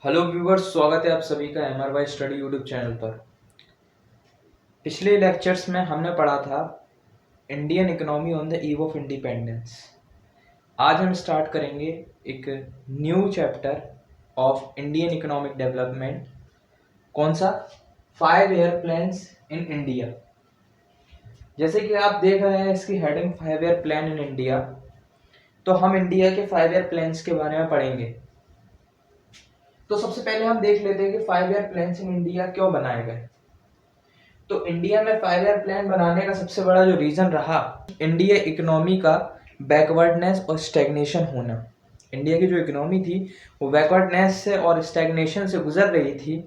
Hello viewers, स्वागत है आप सभी का MRY स्टडी यूट्यूब चैनल पर। पिछले लेक्चर्स में हमने पढ़ा था Indian economy on the eve of independence. आज हम स्टार्ट करेंगे एक new chapter of Indian economic development. कौन सा? 5 ईयर प्लान्स इन इंडिया। जैसे कि आप देख रहे हैं इसकी heading 5 year plan in India, तो हम इंडिया के 5 ईयर प्लान्स के बारे में पढ़ेंगे। तो सबसे पहले हम देख लेते हैं कि 5 ईयर प्लान्स इन इंडिया क्यों बनाए गए। तो इंडिया में 5 ईयर प्लान बनाने का सबसे बड़ा जो रीजन रहा, इंडिया इकोनॉमी का बैकवर्डनेस और स्टैग्नेशन होना। इंडिया की जो इकोनॉमी थी वो बैकवर्डनेस से और स्टैग्नेशन से गुजर रही थी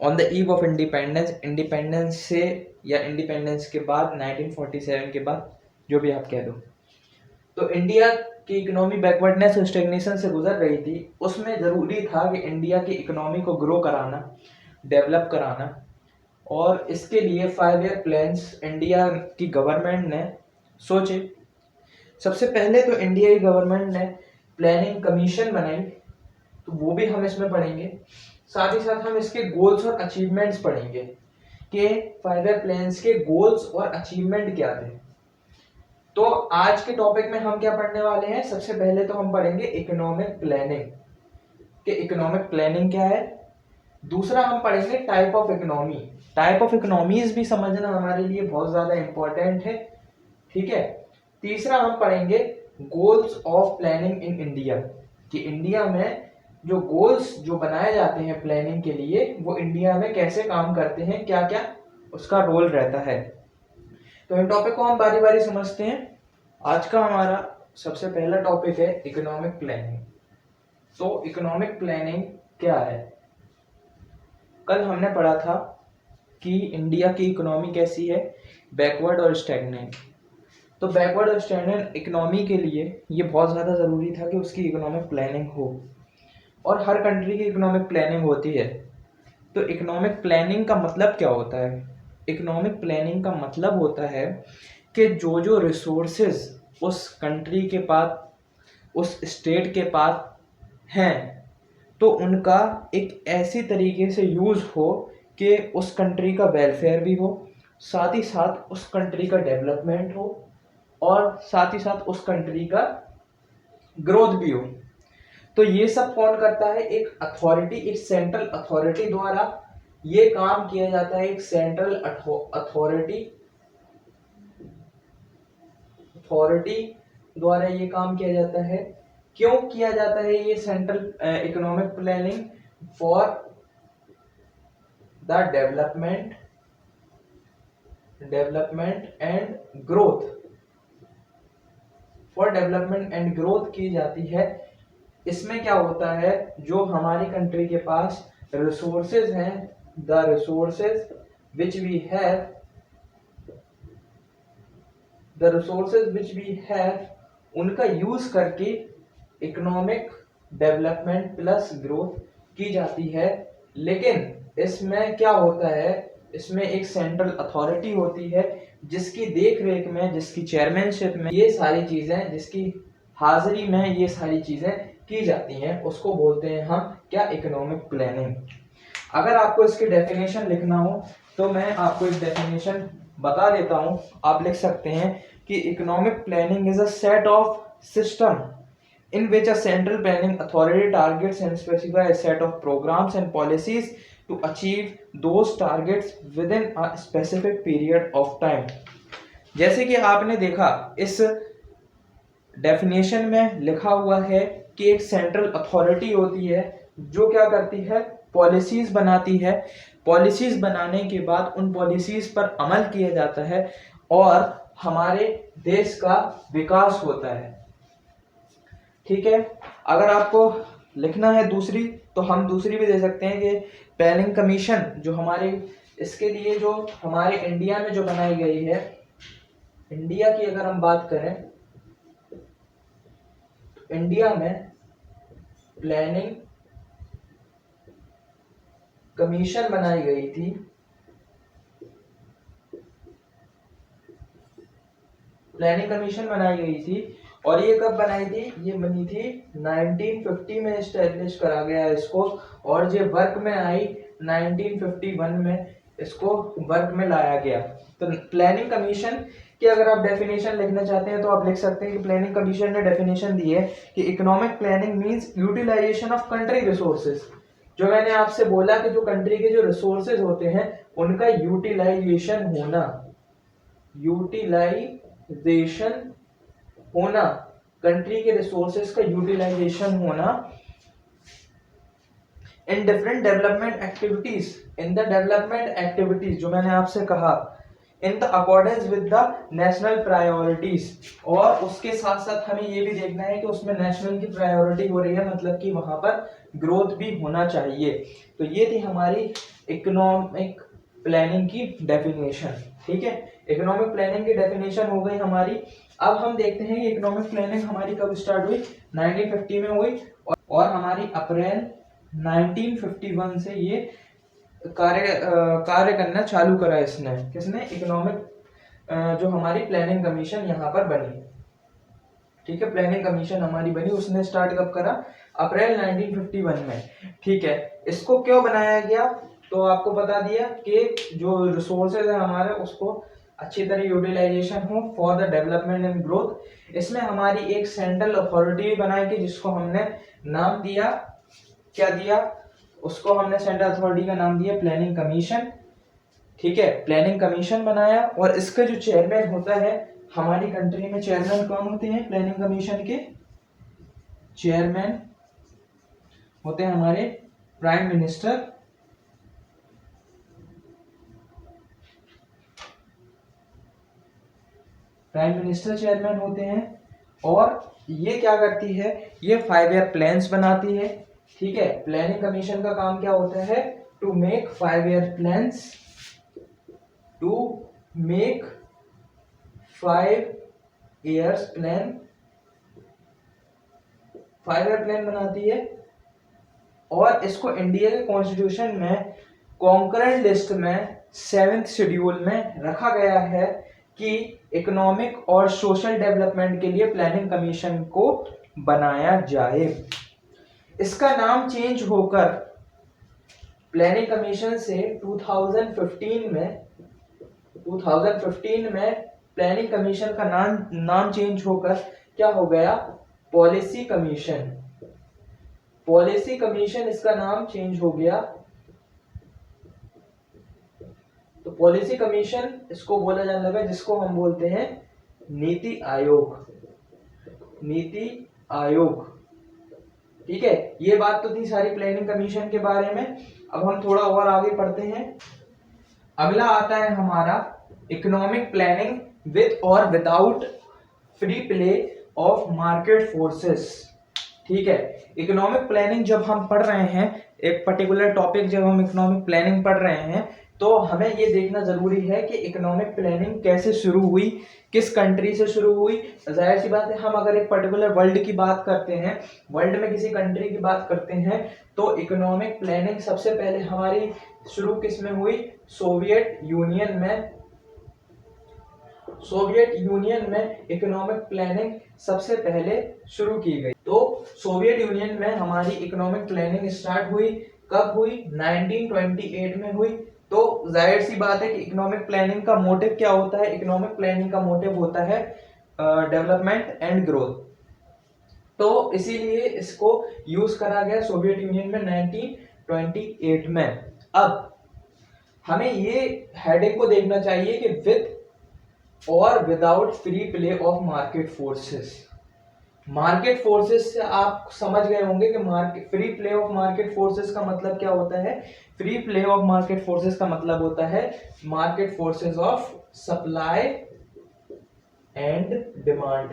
on the eve of independence. Independence से या इंडिपेंडेंस के बाद 1947 के बाद, जो भी आप कह दो। तो इंडिया की इकोनॉमी बैकवर्डनेस और स्टैग्नेशन से गुजर रही थी। उसमें ज़रूरी था कि इंडिया की इकोनॉमी को ग्रो कराना, डेवलप कराना, और इसके लिए 5 ईयर प्लान्स इंडिया की गवर्नमेंट ने सोचे। सबसे पहले तो इंडिया की गवर्नमेंट ने प्लानिंग कमीशन बनाई, तो वो भी हम इसमें पढ़ेंगे। साथ ही साथ हम इसके गोल्स और अचीवमेंट्स पढ़ेंगे कि 5 ईयर प्लान्स के गोल्स और अचीवमेंट क्या थे। तो आज के टॉपिक में हम क्या पढ़ने वाले हैं? सबसे पहले तो हम पढ़ेंगे इकोनॉमिक प्लानिंग कि इकोनॉमिक प्लानिंग क्या है। दूसरा हम पढ़ेंगे type of economy. Type of economies भी समझना हमारे लिए बहुत ज्यादा इंपॉर्टेंट है, ठीक है। तीसरा हम पढ़ेंगे goals of planning in India कि इंडिया में जो गोल्स जो बनाए जाते हैं प्लानिंग के लिए, वो इंडिया में कैसे काम करते हैं, क्या क्या उसका रोल रहता है। तो इन टॉपिक को हम बारी बारी समझते हैं। आज का हमारा सबसे पहला टॉपिक है इकोनॉमिक प्लानिंग। तो इकोनॉमिक प्लानिंग क्या है? कल हमने पढ़ा था कि इंडिया की इकोनॉमी कैसी है, बैकवर्ड और स्टैग्नेंट। तो बैकवर्ड और स्टैग्नेंट इकोनॉमी के लिए ये बहुत ज़्यादा ज़रूरी था कि उसकी इकोनॉमिक प्लानिंग हो, और हर कंट्री की इकोनॉमिक प्लानिंग होती है। तो इकोनॉमिक प्लानिंग का मतलब क्या होता है? इकोनॉमिक प्लानिंग का मतलब होता है कि जो जो रिसोर्सेज उस कंट्री के पास, उस स्टेट के पास हैं, तो उनका एक ऐसी तरीके से यूज़ हो कि उस कंट्री का वेलफेयर भी हो, साथ ही साथ उस कंट्री का डेवलपमेंट हो, और साथ ही साथ उस कंट्री का ग्रोथ भी हो। तो ये सब कौन करता है? एक अथॉरिटी, एक सेंट्रल अथॉरिटी द्वारा ये काम किया जाता है। एक सेंट्रल अथॉरिटी अथॉरिटी द्वारा ये काम किया जाता है। क्यों किया जाता है ये central economic planning? For the development and growth. For development and growth की जाती है। इसमें क्या होता है, जो हमारी कंट्री के पास रिसोर्सेज हैं, the resources which we have, उनका यूज करके इकोनॉमिक डेवलपमेंट प्लस ग्रोथ की जाती है। लेकिन इसमें क्या होता है, इसमें एक सेंट्रल अथॉरिटी होती है जिसकी देख रेख में, जिसकी चेयरमैनशिप में ये सारी चीजें, जिसकी हाजिरी में ये सारी चीजें की जाती हैं, उसको बोलते हैं हम क्या? Economic planning. अगर आपको इसकी डेफिनेशन लिखना हो तो मैं आपको एक डेफिनेशन बता देता हूं। आप लिख सकते हैं कि economic planning is a set of system in which a central planning authority targets and specify a set of programs and policies to achieve those targets within a specific period of time। जैसे कि आपने देखा इस definition में लिखा हुआ है कि एक सेंट्रल अथॉरिटी होती है जो क्या करती है? पॉलिसीज बनाती है। पॉलिसीज बनाने के बाद उन पॉलिसीज पर अमल किया जाता है और हमारे देश का विकास होता है, ठीक है। अगर आपको लिखना है दूसरी, तो हम दूसरी भी दे सकते हैं कि प्लानिंग कमीशन जो हमारे, इसके लिए जो हमारे इंडिया में जो बनाई गई है, इंडिया की अगर हम बात करें तो इंडिया में प्लानिंग कमीशन बनाई गई थी प्लानिंग कमीशन बनाई गई थी। और ये कब बनाई थी? ये बनी थी 1950 में, एस्टेब्लिश करा गया इसको। और ये वर्क में आई 1951 में, इसको वर्क में लाया गया। तो प्लानिंग कमीशन की अगर आप डेफिनेशन लिखना चाहते हैं तो आप लिख सकते हैं कि प्लानिंग कमीशन ने डेफिनेशन दी है कि economic planning means utilization of country resources. जो मैंने आपसे बोला कि जो कंट्री के जो रिसोर्सेज होते हैं उनका यूटिलाइजेशन होना, यूटिलाइजेशन होना, कंट्री के रिसोर्सेज का यूटिलाइजेशन होना in different development activities, in the development activities, जो मैंने आपसे कहा in the accordance with the national priorities. और उसके साथ साथ हमें ये भी देखना है कि उसमें नेशनल की प्रायोरिटी हो रही है, मतलब कि वहां पर ग्रोथ भी होना चाहिए। तो ये थी हमारी इकोनॉमिक प्लानिंग की डेफिनेशन। ठीक है, इकोनॉमिक प्लानिंग की डेफिनेशन हो गई हमारी। अब हम देखते हैं कि इकोनॉमिक प्लानिंग हमारी कब स्टार्ट हुई। 1950 में हुई और हमारी अप्रैल 1951 से ये कार्य करना चालू करा इसने। किसने? इकोनॉमिक जो हमारी प्लानिंग कमीशन यहाँ पर बनी। ठीक है, प्लानिंग कमीशन हमारी बनी, उसने स्टार्ट कब करा? अप्रैल 1951 में। ठीक है, इसको क्यों बनाया गया? तो आपको बता दिया कि जो रिसोर्सेज है हमारे उसको अच्छी तरह यूटिलाइजेशन हो for the development and growth. इसमें हमारी एक सेंट्रल अथॉरिटी भी बनाई गई जिसको हमने नाम दिया, क्या दिया उसको? हमने सेंट्रल अथॉरिटी का नाम दिया प्लानिंग कमीशन। ठीक है, प्लानिंग कमीशन बनाया और इसका जो चेयरमैन होता है हमारी कंट्री में, चेयरमैन कौन होते हैं प्लानिंग कमीशन के? चेयरमैन होते हैं हमारे prime minister. Prime minister chairman होते हैं। और ये क्या करती है? ये 5 ईयर प्लान्स बनाती है। ठीक है, प्लानिंग कमीशन का काम क्या होता है? To make 5 year plans, to make 5 years plan, 5 year plan बनाती है। और इसको इंडिया के कॉन्स्टिट्यूशन में कॉन्करेंट लिस्ट में 7th शेड्यूल में रखा गया है कि इकोनॉमिक और सोशल डेवलपमेंट के लिए प्लानिंग कमीशन को बनाया जाए। इसका नाम चेंज होकर प्लानिंग कमीशन से 2015 में प्लानिंग कमीशन का नाम चेंज होकर क्या हो गया? Policy commission. पॉलिसी कमीशन इसका नाम चेंज हो गया। तो पॉलिसी कमीशन इसको बोला जाने लगा जिसको हम बोलते हैं नीति आयोग। नीति आयोग। ठीक है, ये बात तो थी सारी प्लानिंग कमीशन के बारे में। अब हम थोड़ा और आगे पढ़ते हैं। अगला आता है हमारा इकोनॉमिक प्लानिंग विद और without free play of market forces. ठीक है, इकोनॉमिक प्लानिंग जब हम पढ़ रहे हैं, एक पर्टिकुलर टॉपिक जब हम इकोनॉमिक प्लानिंग पढ़ रहे हैं तो हमें ये देखना जरूरी है कि इकोनॉमिक प्लानिंग कैसे शुरू हुई, किस कंट्री से शुरू हुई। जाहिर सी बात है, हम अगर एक पर्टिकुलर वर्ल्ड की बात करते हैं, वर्ल्ड में किसी कंट्री की बात करते हैं, तो इकोनॉमिक प्लानिंग सबसे पहले हमारी शुरू किस में हुई? सोवियत यूनियन में। सोवियत यूनियन में इकोनॉमिक प्लानिंग सबसे पहले शुरू की गई। तो सोवियत यूनियन में हमारी इकोनॉमिक प्लानिंग स्टार्ट हुई। कब हुई? 1928 में हुई। तो जाहिर सी बात है कि इकोनॉमिक प्लानिंग का मोटिव क्या होता है? इकोनॉमिक प्लानिंग का मोटिव होता है डेवलपमेंट एंड ग्रोथ। तो इसीलिए इसको यूज करा गया सोवियत यूनियन में 1928 में। अब हमें ये हेडिंग को देखना चाहिए कि विद और without free play of market forces. Market forces से आप समझ गए होंगे कि market free play of market forces का मतलब क्या होता है। Free play of market forces का मतलब होता है market forces of supply and demand,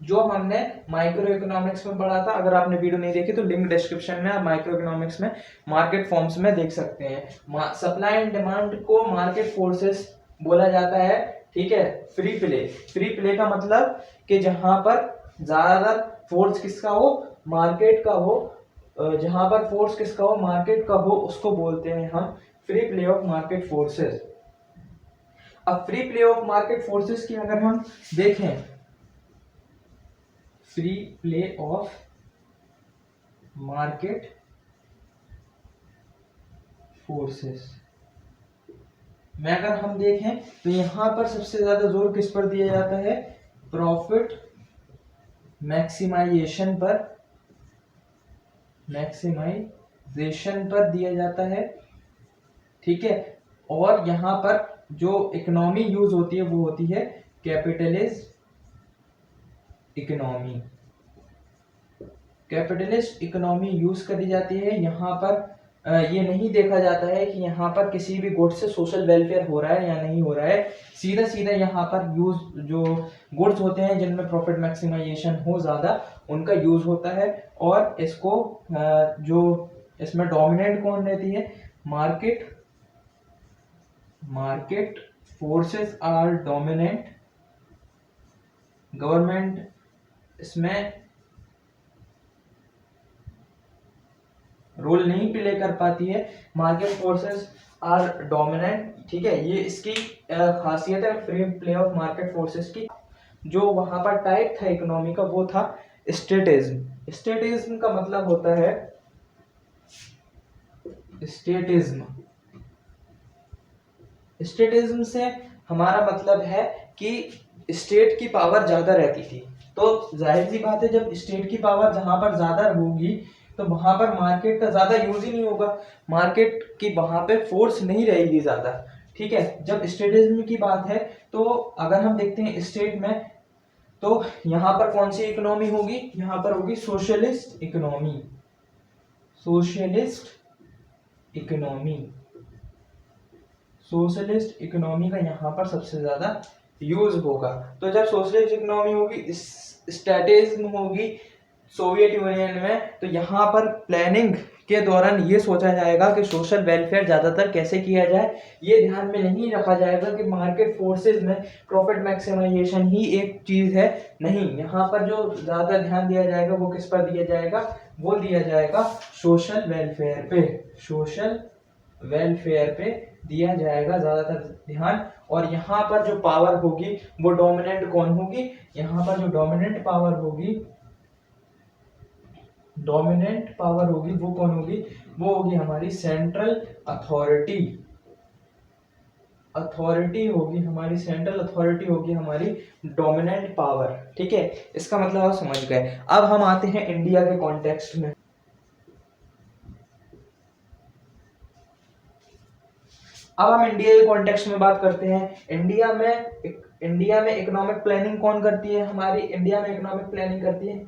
जो हमने माइक्रो इकोनॉमिक्स में पढ़ा था। अगर आपने वीडियो नहीं देखी तो लिंक डिस्क्रिप्शन में आप माइक्रो इकोनॉमिक्स में मार्केट फॉर्म्स में देख सकते हैं। सप्लाई एंड डिमांड को मार्केट फोर्सेस बोला जाता है। ठीक है, फ्री प्ले। फ्री प्ले का मतलब कि जहां पर ज्यादातर फोर्स किसका हो? मार्केट का हो। जहां पर फोर्स किसका हो? मार्केट का हो, उसको बोलते हैं हम free play of market forces. अब free play of market forces की अगर हम देखें, free play of market forces में अगर हम देखें तो यहां पर सबसे ज्यादा जोर किस पर दिया जाता है, प्रॉफिट मैक्सिमाइजेशन पर दिया जाता है, ठीक है। और यहां पर जो इकोनॉमी यूज होती है वो होती है कैपिटलिस्ट इकोनॉमी यूज करी जाती है। यहाँ पर ये नहीं देखा जाता है कि यहाँ पर किसी भी गुड्स से सोशल वेलफेयर हो रहा है या नहीं हो रहा है, सीधा सीधा यहाँ पर यूज जो गुड्स होते हैं जिनमें प्रॉफिट मैक्सिमाइजेशन हो ज्यादा, उनका यूज होता है। और इसको जो इसमें डोमिनेंट कौन रहती है, market forces are dominant, government इसमें रोल नहीं प्ले कर पाती है, मार्केट फोर्सेस आर डोमिनेंट, ठीक है। ये इसकी खासियत है free play of market forces की। जो वहां पर टाइप था इकोनॉमी का वो था स्टेटिज्म। स्टेटिज्म का मतलब होता है, स्टेटिज्म से हमारा मतलब है कि स्टेट की पावर ज्यादा रहती थी। तो जाहिर सी बात है जब स्टेट की पावर जहां पर ज्यादा होगी तो वहां पर मार्केट का ज्यादा यूज ही नहीं होगा, मार्केट की वहां पे फोर्स नहीं रहेगी ज्यादा, ठीक है। जब स्टेटिज्म की बात है तो अगर हम देखते हैं स्टेट में, तो यहाँ पर कौन सी इकोनॉमी होगी, यहाँ पर होगी सोशलिस्ट इकोनॉमी का यहाँ पर सबसे ज्यादा यूज होगा। तो जब सोशलिस्ट इकोनॉमी होगी, स्टैटिज्म होगी सोवियत यूनियन में, तो यहाँ पर प्लानिंग के दौरान ये सोचा जाएगा कि सोशल वेलफेयर ज्यादातर कैसे किया जाए। ये ध्यान में नहीं रखा जाएगा कि मार्केट फोर्सेस में प्रॉफिट मैक्सिमाइजेशन ही एक चीज है, नहीं। यहाँ पर जो ज्यादा ध्यान दिया जाएगा वो किस पर दिया जाएगा, वो दिया जाएगा सोशल वेलफेयर पे दिया जाएगा ज्यादातर ध्यान। और यहाँ पर जो पावर होगी वो डोमिनेंट कौन होगी, यहाँ पर जो डोमिनेंट पावर होगी वो कौन होगी, वो होगी हमारी सेंट्रल अथॉरिटी होगी हमारी डोमिनेंट पावर, ठीक है। इसका मतलब आप समझ गए। अब हम आते हैं इंडिया के कॉन्टेक्स्ट में। अब हम इंडिया के कॉन्टेक्स्ट में बात करते हैं। इंडिया में इकोनॉमिक प्लानिंग कौन करती है, हमारी इंडिया में इकोनॉमिक प्लानिंग करती है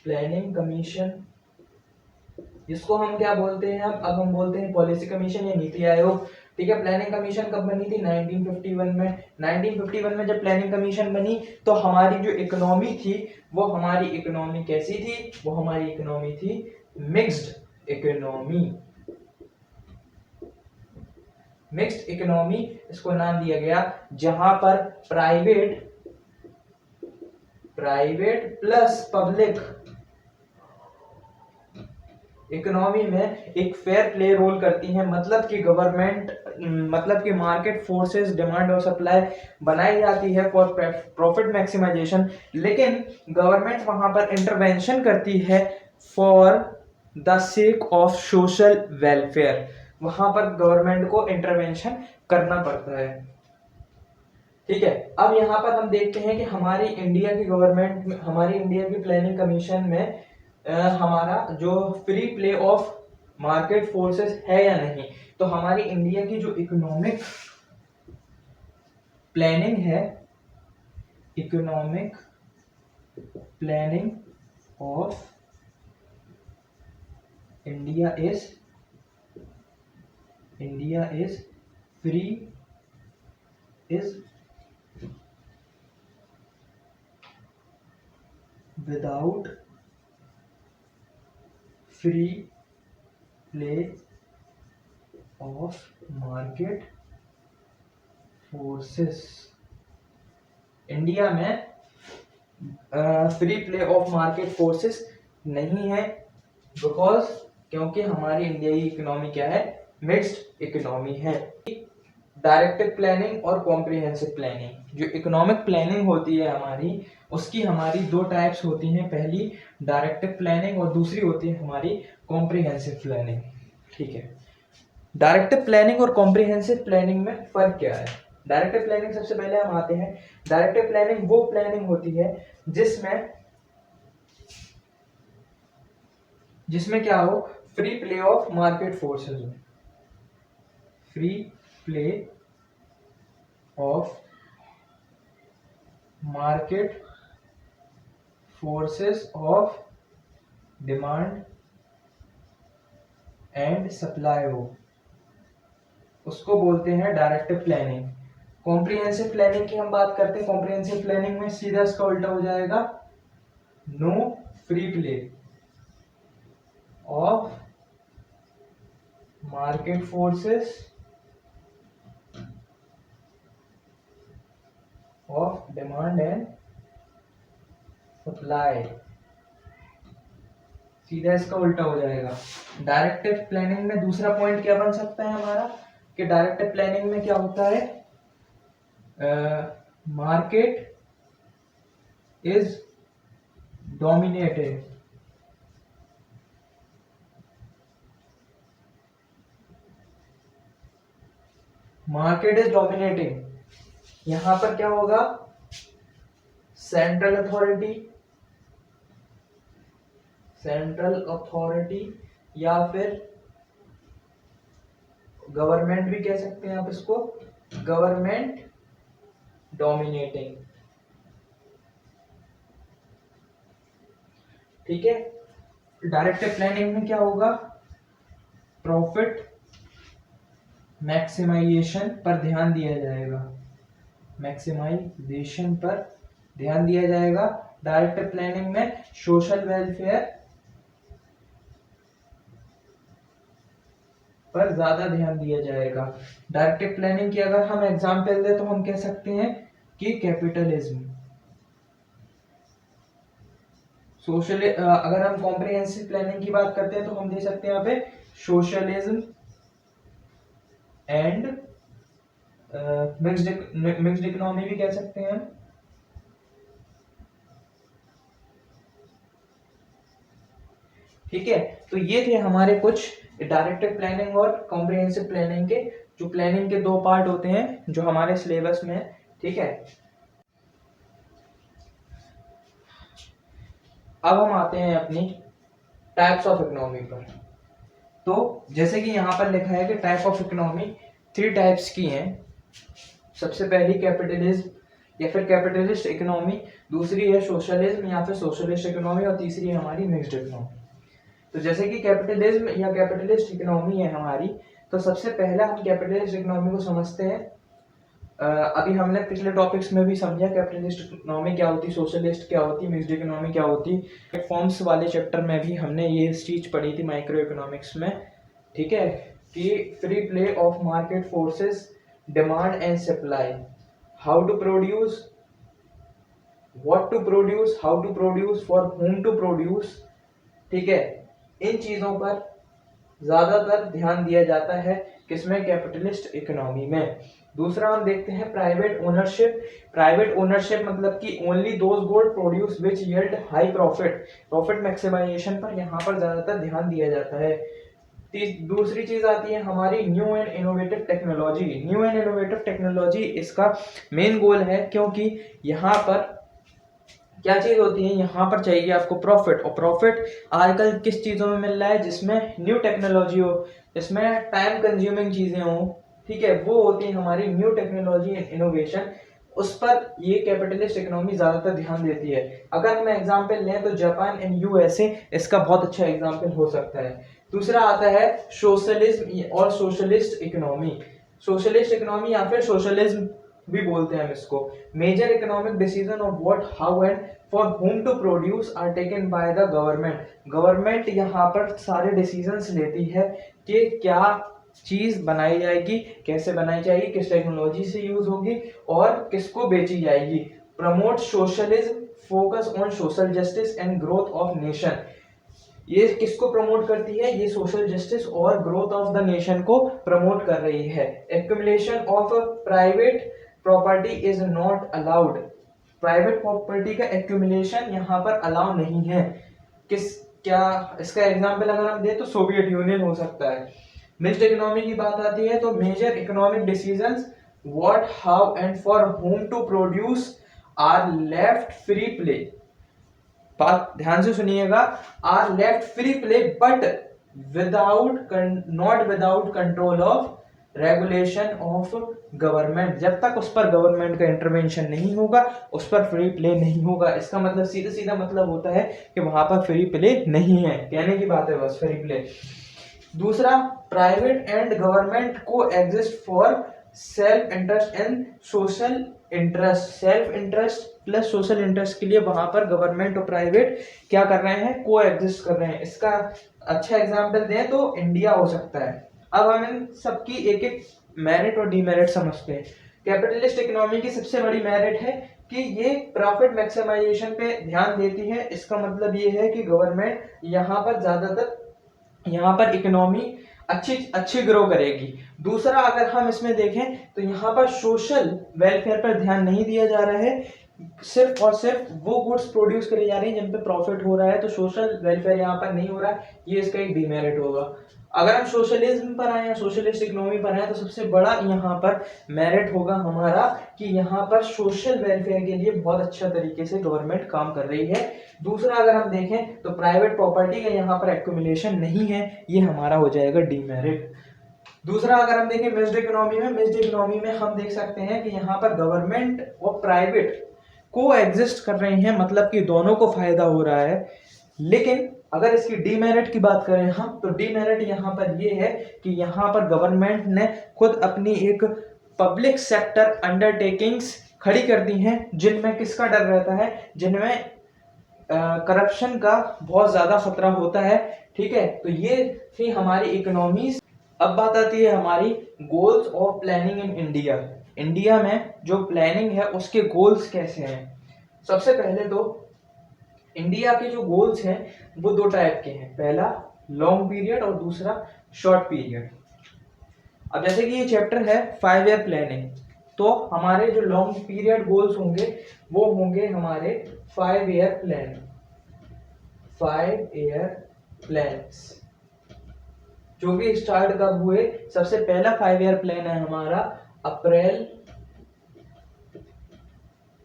प्लानिंग कमीशन, जिसको हम क्या बोलते हैं, अब हम बोलते हैं पॉलिसी कमीशन या नीति आयोग, ठीक है। प्लानिंग कमीशन कब बनी थी, 1951 में। 1951 में जब प्लानिंग कमीशन बनी तो हमारी जो इकोनॉमी थी वो हमारी इकोनॉमी कैसी थी, वो हमारी इकोनॉमी थी मिक्स्ड इकोनॉमी, इसको नाम दिया गया, जहां पर प्राइवेट प्लस पब्लिक इकोनॉमी में एक फेयर प्ले रोल करती है। मतलब कि मार्केट फोर्सेस डिमांड और सप्लाई बनाई जाती है फॉर प्रॉफिट मैक्सिमाइजेशन, लेकिन गवर्नमेंट वहां पर इंटरवेंशन करती है for the sake of social welfare. वहां पर गवर्नमेंट को इंटरवेंशन करना पड़ता है, ठीक है। अब यहाँ पर हम देखते हैं कि हमारी इंडिया की प्लानिंग कमीशन में हमारा जो free play of market forces है या नहीं। तो हमारी इंडिया की जो economic planning of India is without free play of market forces. India में free play of market forces नहीं है, क्योंकि हमारी इंडिया की इकोनॉमी क्या है, मिक्स्ड इकोनॉमी है। डायरेक्टिव प्लानिंग और कॉम्प्रिहेंसिव प्लानिंग, जो इकोनॉमिक प्लानिंग होती है हमारी, उसकी हमारी दो टाइप्स होती हैं, पहली डायरेक्टिव प्लानिंग और दूसरी होती है हमारी कॉम्प्रिहेंसिव प्लानिंग। ठीक है, डायरेक्टिव प्लानिंग और कॉम्प्रिहेंसिव प्लानिंग में फर्क क्या है? डायरेक्टिव प्लानिंग, सबसे पहले हम आते हैं, डायरेक्टिव प्लानिंग वो प्लानिंग होती है जिसमें क्या हो, free play of market forces हो, free play of market forces of demand and supply हो, उसको बोलते हैं डायरेक्टिव प्लानिंग। कॉम्प्रिहेंसिव प्लानिंग की हम बात करते हैं, कॉम्प्रिहेंसिव प्लानिंग में सीधा इसका उल्टा हो जाएगा, no free play of market forces of demand and supply, सीधा इसका उल्टा हो जाएगा। डायरेक्टिव प्लानिंग में दूसरा पॉइंट क्या बन सकता है हमारा, कि डायरेक्टिव प्लानिंग में क्या होता है, market is dominated, market is dominating, यहां पर क्या होगा, सेंट्रल अथॉरिटी या फिर गवर्नमेंट भी कह सकते हैं आप इसको, गवर्नमेंट डोमिनेटिंग। ठीक है, डायरेक्टिव प्लानिंग में क्या होगा, प्रॉफिट मैक्सिमाइजेशन पर ध्यान दिया जाएगा, मैक्सिमाइजेशन पर ध्यान दिया जाएगा। डायरेक्टिव प्लानिंग में सोशल वेलफेयर पर ज्यादा ध्यान दिया जाएगा। डायरेक्टिव प्लानिंग की अगर हम एग्जांपल दें तो हम कह सकते हैं कि कैपिटलिज्म, सोशल, अगर हम कॉम्प्रिहेंसिव प्लानिंग की बात करते हैं तो हम दे सकते हैं यहाँ पे सोशलिज्म एंड मिक्स्ड इकोनॉमी भी कह सकते हैं। ठीक है, तो ये थे हमारे कुछ डायरेक्टिव प्लानिंग और कॉम्प्रिहेंसिव प्लानिंग के, जो प्लानिंग के दो पार्ट होते हैं जो हमारे सिलेबस में है। ठीक है, अब हम आते हैं अपनी टाइप्स ऑफ इकोनॉमी पर। तो जैसे कि यहाँ पर लिखा है कि टाइप ऑफ इकोनॉमी 3 टाइप्स की हैं। सबसे पहली कैपिटलिज्म या फिर कैपिटलिस्ट इकोनॉमी, दूसरी है सोशलिज्म या फिर सोशलिस्ट इकोनॉमी, और तीसरी है हमारी मिक्स्ड इकोनॉमी। तो जैसे कि कैपिटलिज्म या कैपिटलिस्ट इकोनॉमी है हमारी, तो सबसे पहला हम कैपिटलिस्ट इकोनॉमी को समझते हैं। अभी हमने पिछले टॉपिक्स में भी समझा कैपिटलिस्ट इकोनॉमी क्या होती, सोशलिस्ट क्या होती, मिक्स्ड इकोनॉमी क्या होती। फॉर्म्स वाले चैप्टर में भी हमने ये चीज पढ़ी थी माइक्रो इकोनॉमिक्स में। ठीक है, कि free play of market forces, demand and supply, how to produce, what to produce, how to produce, for whom to produce. ठीक है, इन चीजों पर ज्यादातर ध्यान दिया जाता है, किसमें, कैपिटलिस्ट इकोनॉमी में। दूसरा हम देखते हैं प्राइवेट ओनरशिप। प्राइवेट ओनरशिप मतलब कि only those goods produce which yield high profit, profit maximization पर यहाँ पर ज्यादातर ध्यान दिया जाता है। दूसरी चीज आती है हमारी new and innovative technology. New and innovative technology इसका मेन गोल है, क्योंकि यहाँ पर क्या चीज होती है, यहाँ पर चाहिए आपको प्रॉफिट, और प्रॉफिट आजकल किस चीजों में मिल रहा है, जिसमें न्यू टेक्नोलॉजी हो, जिसमें टाइम कंज्यूमिंग चीजें हो। ठीक है, वो होती है हमारी न्यू टेक्नोलॉजी एंड इनोवेशन, उस पर ये कैपिटलिस्ट इकोनॉमी ज्यादातर ध्यान देती है। अगर हम एग्जांपल लें तो जापान एंड यूएसए इसका बहुत अच्छा एग्जांपल हो सकता है। दूसरा आता है सोशलिज्म और सोशलिस्ट इकोनॉमी। सोशलिस्ट इकोनॉमी या फिर सोशलिज्म भी बोलते हैं हम इसको। Major economic decision of what, how and for whom to produce are taken by the government. Government यहाँ पर सारे डिसीजंस लेती है कि क्या चीज बनाई जाएगी, कैसे बनाई जाएगी, किस टेक्नोलॉजी से यूज होगी और किसको बेची जाएगी। Promote socialism, focus on social justice and growth of nation. ये किसको प्रमोट करती है? ये सोशल जस्टिस और ग्रोथ ऑफ द नेशन को प्रमोट कर रही है। Accumulation of private property is not allowed. Private property का एक्यूमुलेशन यहाँ पर अलाउ नहीं है। क्या इसका एग्जाम्पल अगर हम दें तो सोवियत यूनियन हो सकता है। मिक्स्ड इकोनॉमी की बात आती है तो major economic decisions what, how and for whom to produce are left free play. बात ध्यान से सुनिएगा, are left free play but without not without control of regulation of government. जब तक उस पर गवर्नमेंट का इंटरवेंशन नहीं होगा उस पर फ्री प्ले नहीं होगा। इसका मतलब सीधा सीधा मतलब होता है कि वहां पर फ्री प्ले नहीं है, कहने की बात है बस, फ्री प्ले। दूसरा, प्राइवेट एंड गवर्नमेंट को exist for self interest and social interest. Self interest plus social interest के लिए वहां पर गवर्नमेंट और प्राइवेट क्या कर रहे हैं? को एग्जिस्ट कर रहे हैं। इसका अच्छा एग्जांपल दें तो इंडिया हो सकता है। अब हम इन सबकी एक एक मेरिट और डीमेरिट समझते हैं। कैपिटलिस्ट इकोनॉमी की सबसे बड़ी मेरिट है कि ये प्रॉफिट मैक्सिमाइजेशन पे ध्यान देती है। इसका मतलब ये है कि गवर्नमेंट यहाँ पर ज्यादातर यहाँ पर इकोनॉमी अच्छी ग्रो करेगी। दूसरा, अगर हम इसमें देखें तो यहाँ पर सोशल वेलफेयर पर ध्यान नहीं दिया जा रहा है, सिर्फ और सिर्फ वो गुड्स प्रोड्यूस करे जा रही हैं जिन पे प्रॉफिट हो रहा है, तो सोशल वेलफेयर यहाँ पर नहीं हो रहा है। ये इसका एक डीमेरिट होगा। अगर हम सोशलिज्म पर आए या सोशलिस्ट इकोनॉमी पर आए तो सबसे बड़ा यहाँ पर मेरिट होगा हमारा कि यहाँ पर सोशल वेलफेयर के लिए बहुत अच्छा तरीके से गवर्नमेंट काम कर रही है। दूसरा, अगर हम देखें तो प्राइवेट प्रॉपर्टी का यहाँ पर एक्यूमुलेशन नहीं है, ये हमारा हो जाएगा डीमेरिट। दूसरा, अगर हम देखें मिक्स्ड इकोनॉमी में हम देख सकते हैं कि यहाँ पर गवर्नमेंट और प्राइवेट को एग्जिस्ट कर रहे हैं, मतलब कि दोनों को फायदा हो रहा है। लेकिन अगर इसकी डीमेरिट की बात करें हम तो डीमेरिट यहाँ पर ये है कि यहाँ पर गवर्नमेंट ने खुद अपनी एक पब्लिक सेक्टर अंडरटेकिंग्स खड़ी कर दी हैं जिनमें किसका डर रहता है? जिनमें करप्शन का बहुत ज्यादा खतरा होता है। ठीक है, तो ये थी हमारी इकोनॉमीज। अब बात आती है हमारी goals of planning in India. India में जो प्लानिंग है उसके गोल्स कैसे हैं? सबसे पहले तो इंडिया के जो गोल्स हैं वो दो टाइप के हैं, पहला लॉन्ग पीरियड और दूसरा शॉर्ट पीरियड। अब जैसे कि ये चैप्टर है 5 ईयर प्लानिंग, तो हमारे जो लॉन्ग पीरियड गोल्स होंगे वो होंगे हमारे 5 ईयर प्लान। 5 ईयर प्लान्स जो कि स्टार्ट कब हुए? सबसे पहला 5 ईयर प्लान है हमारा अप्रैल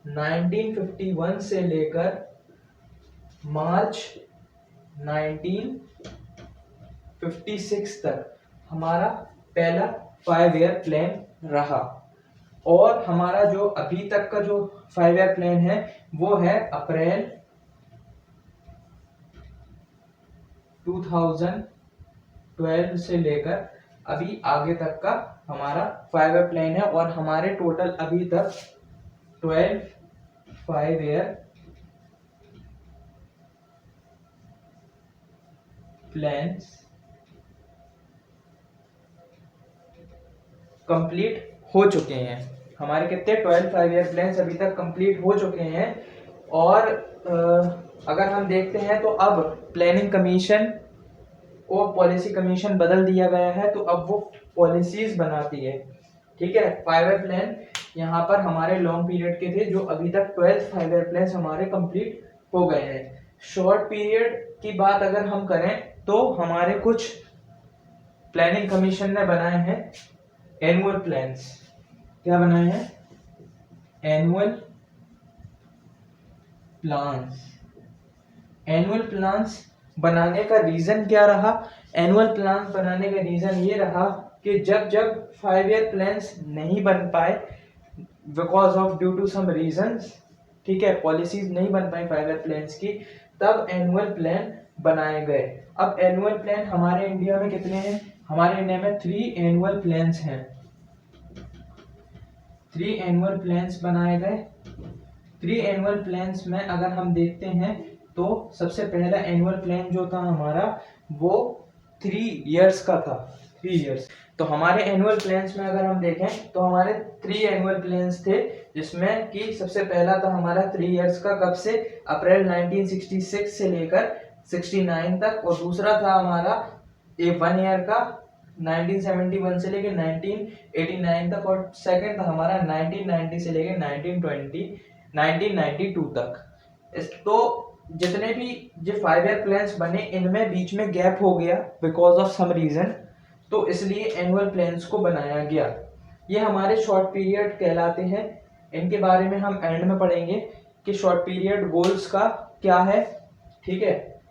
1951 से लेकर मार्च 1956 तक हमारा पहला 5 ईयर प्लान रहा। और हमारा जो अभी तक का जो 5 ईयर प्लान है वो है अप्रैल 2012 से लेकर अभी आगे तक का हमारा 5 ईयर प्लान है। और हमारे टोटल अभी तक 12 5 ईयर प्लान्स कंप्लीट हो चुके हैं। हमारे कितने 12 5 ईयर प्लान्स अभी तक कंप्लीट हो चुके हैं। और अगर हम देखते हैं तो अब प्लानिंग कमीशन को पॉलिसी कमीशन बदल दिया गया है, तो अब वो पॉलिसीज बनाती है। ठीक है, 5 ईयर प्लान यहाँ पर हमारे लॉन्ग पीरियड के थे जो अभी तक 12 5 ईयर प्लान हमारे कंप्लीट हो गए हैं। शॉर्ट पीरियड की बात अगर हम करें तो हमारे कुछ प्लानिंग कमीशन ने बनाए हैं एनुअल प्लान्स। क्या बनाए हैं? Annual plans. एनुअल प्लान्स बनाने का रीजन क्या रहा? एनुअल प्लान बनाने का रीजन ये रहा कि जब 5 ईयर प्लान्स नहीं बन पाए because of due to some reasons, ठीक है, पॉलिसीज नहीं बन पाई 5 ईयर प्लान्स की, तब एनुअल प्लान बनाए गए। अब एनुअल प्लान हमारे इंडिया में कितने हैं? हमारे इंडिया में 3 एनुअल प्लान्स हैं। 3 एनुअल प्लान्स बनाए गए। 3 एनुअल प्लान्स में अगर हम देखते हैं तो सबसे पहला एनुअल प्लान जो था हमारा वो 3 इयर्स का था। 3 इयर्स। तो हमारे एनुअल प्लान्स में अगर हम देखें तो हमारे 3 एनुअल प्लान्स थे, जिसमें कि सबसे पहला था हमारा 3 इयर्स का। कब से? अप्रैल 1966 से लेकर 1969 तक, और दूसरा था हमारा ये 1 ईयर का 1971 से लेके 1989 तक, और सेकंड था हमारा 1990 से लेके 1992 तक। तो जितने भी जो 5 ईयर प्लान्स बने इनमें बीच में गैप हो गया बिकॉज ऑफ सम रीजन, तो इसलिए एनुअल प्लान्स को बनाया गया। ये हमारे शॉर्ट पीरियड कहलाते हैं। इनके बारे में हम एंड में पढ़ेंगे कि शॉर्ट पीरियड गोल्स का क्या है। ठीक है,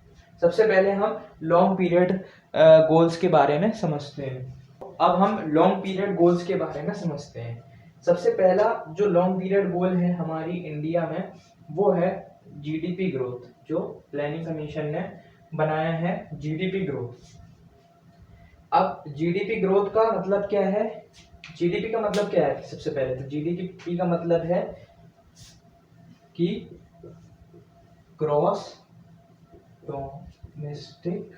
सबसे पहले हम लॉन्ग पीरियड गोल्स के बारे में समझते हैं। अब हम लॉन्ग पीरियड गोल्स के बारे में समझते हैं। सबसे पहला जो लॉन्ग पीरियड गोल है हमारी इंडिया में, वो है जीडीपी ग्रोथ, जो प्लानिंग कमीशन ने बनाया है, जीडीपी ग्रोथ। अब जीडीपी ग्रोथ का मतलब क्या है? जीडीपी का मतलब क्या है? सबसे पहले तो जीडीपी का मतलब है कि ग्रॉस डोमेस्टिक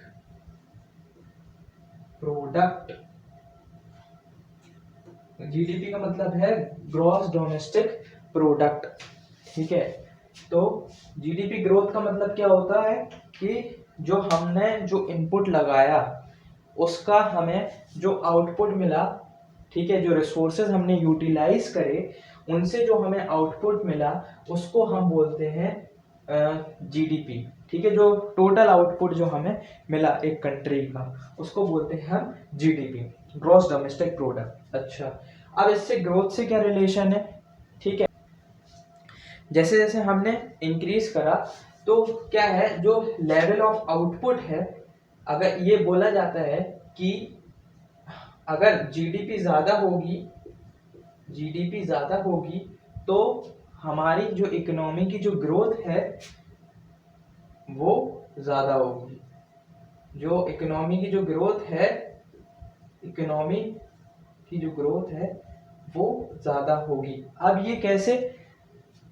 प्रोडक्ट। जीडीपी का मतलब है ग्रॉस डोमेस्टिक प्रोडक्ट। ठीक है, तो जीडीपी ग्रोथ का मतलब क्या होता है कि जो हमने जो इनपुट लगाया उसका हमें जो आउटपुट मिला, ठीक है, जो रिसोर्सेज हमने यूटिलाइज करे उनसे जो हमें आउटपुट मिला उसको हम बोलते हैं जीडीपी। ठीक है, जो टोटल आउटपुट जो हमें मिला एक कंट्री का उसको बोलते हैं हम जीडीपी, ग्रॉस डोमेस्टिक प्रोडक्ट। अच्छा, अब इससे ग्रोथ से क्या रिलेशन है? ठीक है, जैसे जैसे हमने इंक्रीज करा तो क्या है, जो लेवल ऑफ आउटपुट है, अगर ये बोला जाता है कि अगर जीडीपी ज्यादा होगी तो हमारी जो इकोनॉमी की जो ग्रोथ है वो ज्यादा होगी। जो इकोनॉमी की जो ग्रोथ है वो ज्यादा होगी। अब ये कैसे?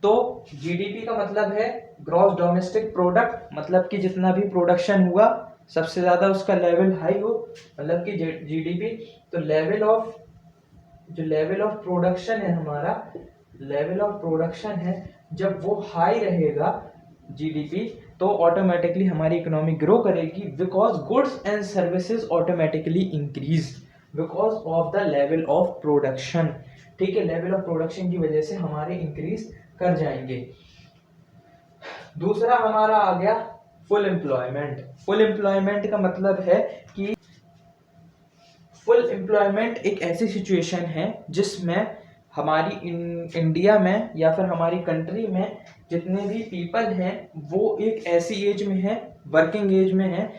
तो जीडीपी का मतलब है ग्रॉस डोमेस्टिक प्रोडक्ट, मतलब कि जितना भी प्रोडक्शन हुआ सबसे ज्यादा उसका लेवल हाई हो, मतलब कि जीडीपी। तो लेवल ऑफ प्रोडक्शन है हमारा, लेवल ऑफ प्रोडक्शन है, जब वो हाई रहेगा जीडीपी तो ऑटोमेटिकली हमारी इकोनॉमी ग्रो करेगी, because goods and services automatically increase because of the level of production. ठीक है, लेवल ऑफ प्रोडक्शन की वजह से हमारे इंक्रीज कर जाएंगे। दूसरा हमारा आ गया फुल एम्प्लॉयमेंट। फुल एम्प्लॉयमेंट का मतलब है कि फुल एम्प्लॉयमेंट एक ऐसी सिचुएशन है जिसमें हमारी इंडिया में या फिर हमारी कंट्री में जितने भी पीपल हैं वो एक ऐसी एज में है, वर्किंग एज में है,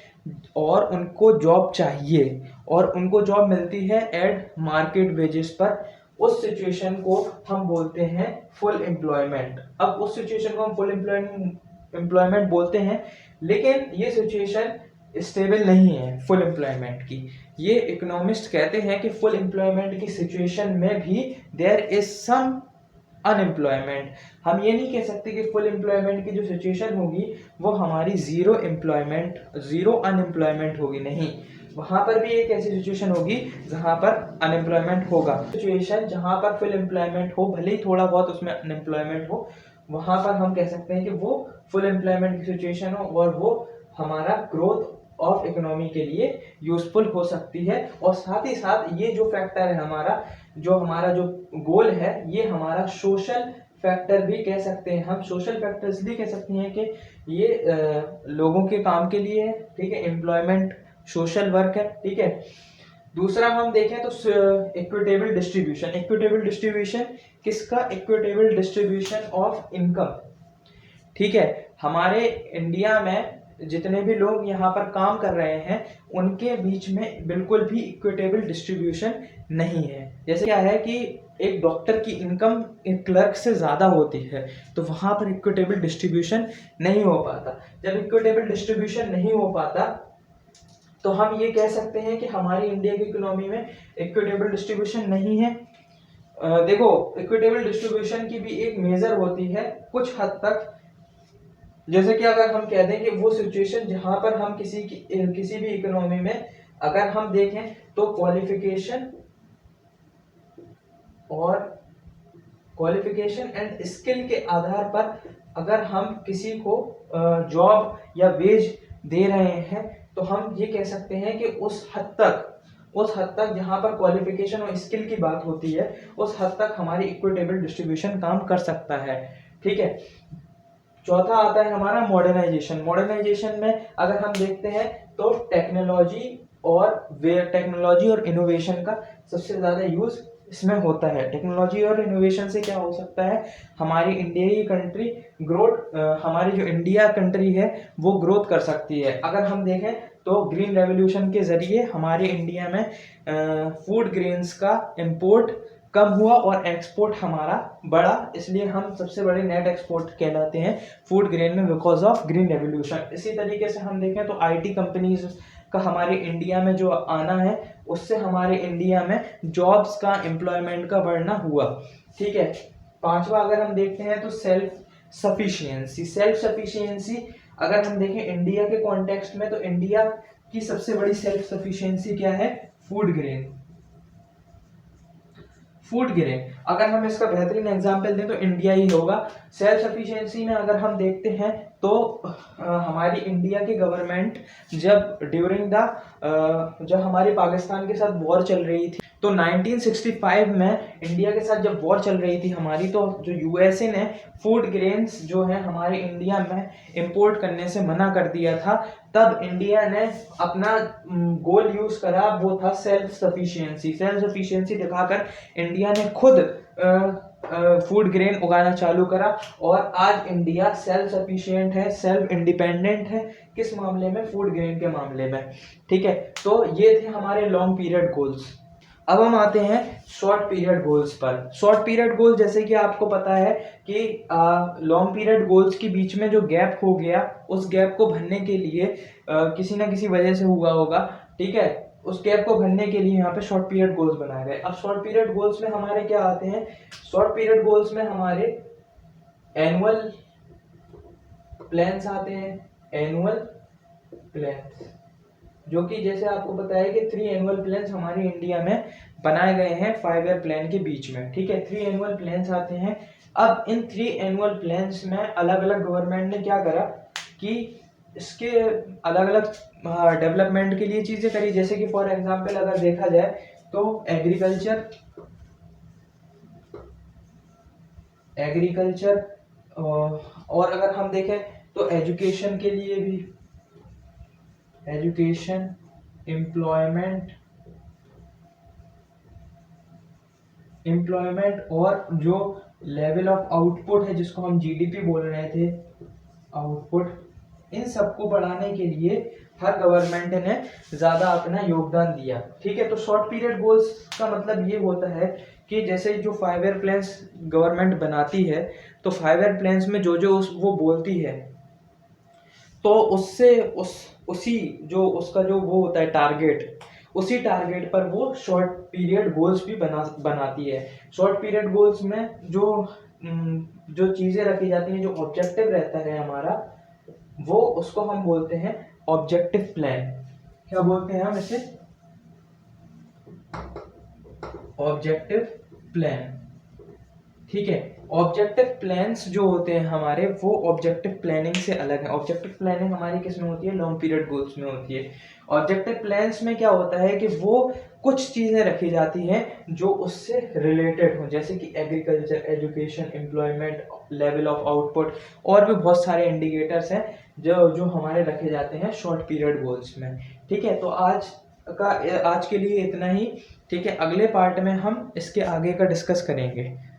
और उनको जॉब चाहिए और उनको जॉब मिलती है एट मार्केट वेजेस पर। उस सिचुएशन को हम बोलते हैं फुल एम्प्लॉयमेंट। अब उस सिचुएशन को हम फुल एम्प्लॉयमेंट बोलते हैं, लेकिन ये सिचुएशन स्टेबल नहीं है फुल एम्प्लॉयमेंट की। ये इकोनॉमिस्ट कहते हैं कि फुल एम्प्लॉयमेंट की सिचुएशन में भी देयर इज सम अनएम्प्लॉयमेंट। हम ये नहीं कह सकते कि फुल एम्प्लॉयमेंट की जो सिचुएशन होगी वो हमारी जीरो अनएम्प्लॉयमेंट होगी, नहीं, वहां पर भी एक ऐसी सिचुएशन होगी जहां पर अनएम्प्लॉयमेंट होगा। सिचुएशन जहां पर फुल एम्प्लॉयमेंट हो, भले ही थोड़ा बहुत उसमें अनएम्प्लॉयमेंट हो, वहां पर हम कह सकते हैं कि वो फुल एम्प्लॉयमेंट की सिचुएशन हो और वो हमारा ग्रोथ ऑफ इकोनॉमी के लिए यूजफुल हो सकती है। और साथ ही साथ ये जो फैक्टर है हमारा जो गोल है, ये हमारा सोशल फैक्टर भी कह सकते हैं। हम सोशल फैक्टर इसलिए कह सकते हैं कि ये लोगों के काम के लिए है। ठीक है, एम्प्लॉयमेंट सोशल वर्क है। ठीक है, दूसरा हम देखें तो इक्विटेबल डिस्ट्रीब्यूशन किसका? Equitable distribution of income. ठीक है, हमारे इंडिया में जितने भी लोग यहाँ पर काम कर रहे हैं उनके बीच में बिल्कुल भी इक्विटेबल डिस्ट्रीब्यूशन नहीं है। जैसे क्या है कि एक डॉक्टर की इनकम एक क्लर्क से ज़्यादा होती है, तो वहाँ पर इक्विटेबल डिस्ट्रीब्यूशन नहीं हो पाता। जब इक्विटेबल डिस्ट्रीब्यूशन नहीं हो पाता तो हम ये कह सकते हैं कि हमारी इंडिया की इकोनॉमी में इक्विटेबल डिस्ट्रीब्यूशन नहीं है। देखो, इक्विटेबल डिस्ट्रीब्यूशन की भी एक मेजर होती है कुछ हद तक। जैसे कि अगर हम कह दें कि वो सिचुएशन जहां पर हम किसी भी इकोनॉमी में अगर हम देखें तो क्वालिफिकेशन एंड स्किल के आधार पर अगर हम किसी को जॉब या वेज दे रहे हैं, तो हम ये कह सकते हैं कि उस हद तक जहाँ पर क्वालिफिकेशन और स्किल की बात होती है, उस हद तक हमारी इक्विटेबल डिस्ट्रीब्यूशन काम कर सकता है। ठीक है, चौथा आता है हमारा मॉडर्नाइजेशन। मॉडर्नाइजेशन में अगर हम देखते हैं तो टेक्नोलॉजी और इनोवेशन का सबसे ज़्यादा यूज़ इसमें होता है। टेक्नोलॉजी और इनोवेशन से क्या हो सकता है, हमारी इंडिया की कंट्री हमारी जो इंडिया कंट्री है वो ग्रोथ कर सकती है। अगर हम देखें तो ग्रीन रेवोल्यूशन के ज़रिए हमारे इंडिया में फूड ग्रेन्स का इम्पोर्ट कम हुआ और एक्सपोर्ट हमारा बढ़ा, इसलिए हम सबसे बड़े नेट एक्सपोर्ट कहलाते हैं फूड ग्रेन में बिकॉज ऑफ ग्रीन रेवोल्यूशन। इसी तरीके से हम देखें तो आईटी कंपनीज का हमारे इंडिया में जो आना है, उससे हमारे इंडिया में जॉब्स का, एम्प्लॉयमेंट का बढ़ना हुआ। ठीक है, पांचवा अगर हम देखते हैं तो सेल्फ सफिशिएंसी अगर हम देखें इंडिया के कॉन्टेक्स्ट में, तो इंडिया की सबसे बड़ी सेल्फ सफिशिएंसी क्या है, फूड ग्रेन। अगर हम इसका बेहतरीन एग्जांपल दें तो इंडिया ही होगा। सेल्फ सफिशिएंसी में अगर हम देखते हैं तो हमारी इंडिया की गवर्नमेंट जब हमारे पाकिस्तान के साथ वॉर चल रही थी, तो 1965 में इंडिया के साथ जब वॉर चल रही थी हमारी, तो जो यूएसए ने फूड ग्रेन्स जो है हमारे इंडिया में इंपोर्ट करने से मना कर दिया था। तब इंडिया ने अपना गोल यूज करा, वो था सेल्फ सफिशिएंसी दिखाकर इंडिया ने खुद फूड ग्रेन उगाना चालू करा और आज इंडिया सेल्फ सफिशिएंट है, सेल्फ इंडिपेंडेंट है। किस मामले में, फूड ग्रेन के मामले में। ठीक है, तो ये थे हमारे लॉन्ग पीरियड गोल्स। अब हम आते हैं शॉर्ट पीरियड गोल्स पर। शॉर्ट पीरियड गोल, जैसे कि आपको पता है कि लॉन्ग पीरियड गोल्स के बीच में जो गैप हो गया, उस गैप को भरने के लिए किसी ना किसी वजह से हुआ होगा। ठीक है, उस गैप को भरने के लिए यहाँ पे शॉर्ट पीरियड गोल्स बनाए गए। अब शॉर्ट पीरियड गोल्स में हमारे क्या आते हैं, शॉर्ट पीरियड गोल्स में हमारे एनुअल प्लान्स आते हैं। एनुअल प्लान्स जो कि जैसे आपको पता है कि 3 एनुअल प्लान्स हमारे इंडिया में बनाए गए हैं 5 ईयर प्लान के बीच में। ठीक है, 3 एनुअल प्लान्स आते हैं। अब इन 3 एनुअल प्लान्स में अलग अलग गवर्नमेंट ने क्या करा कि इसके अलग अलग डेवलपमेंट के लिए चीजें करी। जैसे कि फॉर एग्जांपल अगर देखा जाए तो एग्रीकल्चर और अगर हम देखें तो एजुकेशन के लिए भी, एजुकेशन, एम्प्लॉयमेंट और जो लेवल ऑफ आउटपुट है जिसको हम जीडीपी बोल रहे थे, आउटपुट, इन सबको बढ़ाने के लिए हर गवर्नमेंट ने ज्यादा अपना योगदान दिया। ठीक है, तो शॉर्ट पीरियड गोल्स का मतलब ये होता है कि जैसे जो 5 ईयर प्लान्स गवर्नमेंट बनाती है, तो 5 ईयर प्लान्स में जो वो बोलती है, तो उससे उसी जो उसका जो वो होता है टारगेट, उसी टारगेट पर वो शॉर्ट पीरियड गोल्स भी बनाती है। शॉर्ट पीरियड गोल्स में जो चीजें रखी जाती हैं, जो ऑब्जेक्टिव रहता है हमारा, वो उसको हम बोलते हैं ऑब्जेक्टिव प्लान। क्या बोलते हैं हम इसे, ऑब्जेक्टिव प्लान। ठीक है, ऑब्जेक्टिव प्लान्स जो होते हैं हमारे, वो ऑब्जेक्टिव प्लानिंग से अलग है। ऑब्जेक्टिव प्लानिंग हमारी किस में होती है, लॉन्ग पीरियड गोल्स में होती है। ऑब्जेक्टिव प्लान्स में क्या होता है कि वो कुछ चीजें रखी जाती हैं जो उससे रिलेटेड हो, जैसे कि agriculture, education, employment, level of output, और भी बहुत सारे इंडिकेटर्स हैं जो हमारे रखे जाते हैं शॉर्ट पीरियड गोल्स में। ठीक है, तो आज के लिए इतना ही। ठीक है, अगले पार्ट में हम इसके आगे का डिस्कस करेंगे।